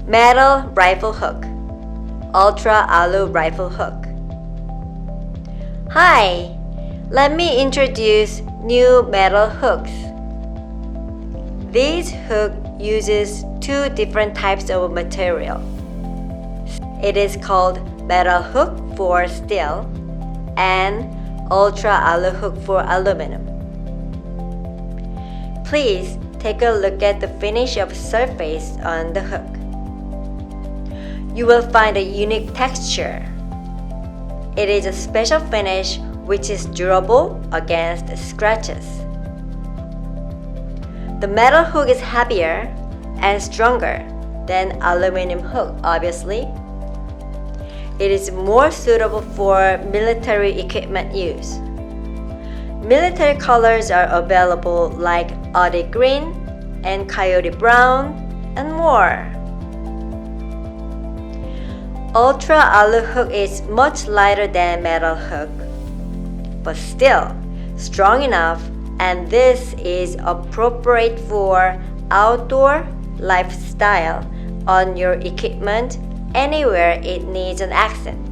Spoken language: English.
Metal rifle hook. Ultra Alu rifle hook. Hi! Let me introduce new metal hooks. This hook uses two different types of material. It is called metal hook for steel and Ultra Alu hook for aluminum. Please take a look at the finish of surface on the hook. You will find a unique texture. It is a special finish which is durable against scratches. The metal hook is heavier and stronger than aluminum hook, obviously. It is more suitable for military equipment use. Military colors are available like Audi green and coyote brown and more. Ultra Alu hook is much lighter than metal hook, but still strong enough, and this is appropriate for outdoor lifestyle on your equipment anywhere it needs an accent.